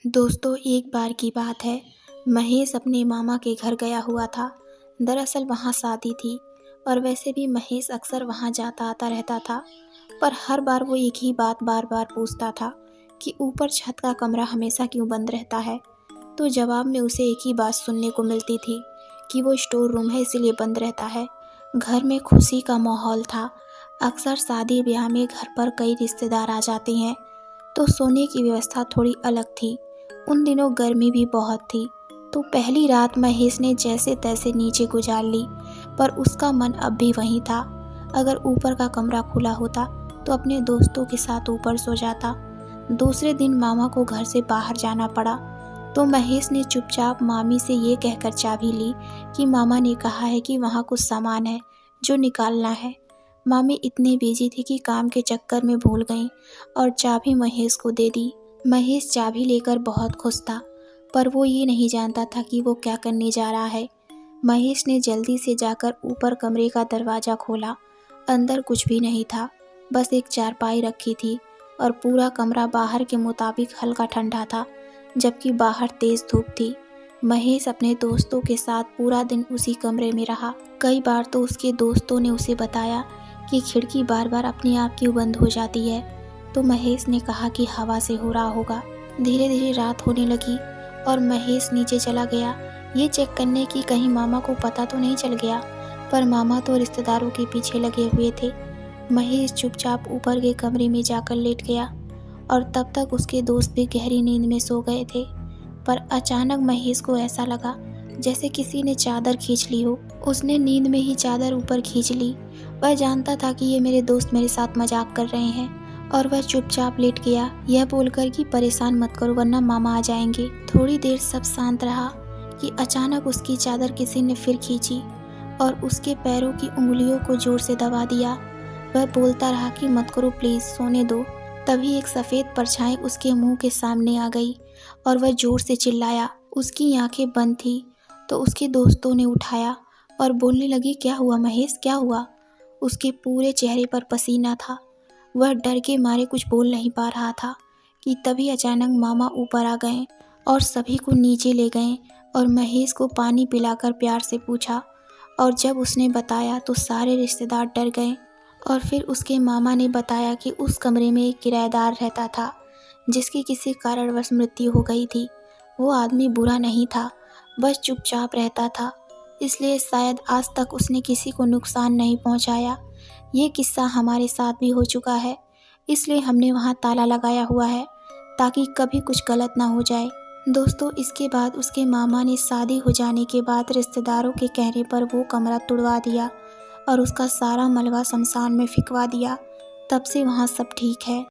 दोस्तों, एक बार की बात है। महेश अपने मामा के घर गया हुआ था। दरअसल वहाँ शादी थी और वैसे भी महेश अक्सर वहाँ जाता आता रहता था। पर हर बार वो एक ही बात बार बार पूछता था कि ऊपर छत का कमरा हमेशा क्यों बंद रहता है। तो जवाब में उसे एक ही बात सुनने को मिलती थी कि वो स्टोर रूम है, इसीलिए बंद रहता है। घर में खुशी का माहौल था। अक्सर शादी ब्याह में घर पर कई रिश्तेदार आ जाते हैं, तो सोने की व्यवस्था थोड़ी अलग थी। उन दिनों गर्मी भी बहुत थी, तो पहली रात महेश ने जैसे तैसे नीचे गुजार ली, पर उसका मन अब भी वहीं था। अगर ऊपर का कमरा खुला होता तो अपने दोस्तों के साथ ऊपर सो जाता। दूसरे दिन मामा को घर से बाहर जाना पड़ा, तो महेश ने चुपचाप मामी से ये कहकर चाबी ली कि मामा ने कहा है कि वहाँ कुछ सामान है जो निकालना है। मामी इतनी बिजी थी कि काम के चक्कर में भूल गई और चाबी महेश को दे दी। महेश चाबी लेकर बहुत खुश था, पर वो ये नहीं जानता था कि वो क्या करने जा रहा है। महेश ने जल्दी से जाकर ऊपर कमरे का दरवाज़ा खोला। अंदर कुछ भी नहीं था, बस एक चारपाई रखी थी और पूरा कमरा बाहर के मुताबिक हल्का ठंडा था, जबकि बाहर तेज़ धूप थी। महेश अपने दोस्तों के साथ पूरा दिन उसी कमरे में रहा। कई बार तो उसके दोस्तों ने उसे बताया कि खिड़की बार बार अपने आप क्यों बंद हो जाती है, तो महेश ने कहा कि हवा से हो रहा होगा। धीरे धीरे रात होने लगी और महेश नीचे चला गया, ये चेक करने की कहीं मामा को पता तो नहीं चल गया। पर मामा तो रिश्तेदारों के पीछे लगे हुए थे। महेश चुपचाप ऊपर के कमरे में जाकर लेट गया और तब तक उसके दोस्त भी गहरी नींद में सो गए थे। पर अचानक महेश को ऐसा लगा जैसे किसी ने चादर खींच ली हो। उसने नींद में ही चादर ऊपर खींच ली। वह जानता था कि ये मेरे दोस्त मेरे साथ मजाक कर रहे हैं, और वह चुपचाप लेट गया, यह बोलकर कि परेशान मत करो वरना मामा आ जाएंगे। थोड़ी देर सब शांत रहा कि अचानक उसकी चादर किसी ने फिर खींची और उसके पैरों की उंगलियों को जोर से दबा दिया। वह बोलता रहा कि मत करो प्लीज़, सोने दो। तभी एक सफ़ेद परछाई उसके मुंह के सामने आ गई और वह जोर से चिल्लाया। उसकी आंखें बंद थी, तो उसके दोस्तों ने उठाया और बोलने लगे, क्या हुआ महेश, क्या हुआ? उसके पूरे चेहरे पर पसीना था। वह डर के मारे कुछ बोल नहीं पा रहा था कि तभी अचानक मामा ऊपर आ गए और सभी को नीचे ले गए और महेश को पानी पिलाकर प्यार से पूछा। और जब उसने बताया तो सारे रिश्तेदार डर गए। और फिर उसके मामा ने बताया कि उस कमरे में एक किराएदार रहता था जिसकी किसी कारणवश मृत्यु हो गई थी। वो आदमी बुरा नहीं था, बस चुपचाप रहता था, इसलिए शायद आज तक उसने किसी को नुकसान नहीं पहुंचाया। ये किस्सा हमारे साथ भी हो चुका है, इसलिए हमने वहाँ ताला लगाया हुआ है ताकि कभी कुछ गलत ना हो जाए। दोस्तों, इसके बाद उसके मामा ने शादी हो जाने के बाद रिश्तेदारों के कहने पर वो कमरा तुड़वा दिया और उसका सारा मलबा शमशान में फिकवा दिया। तब से वहाँ सब ठीक है।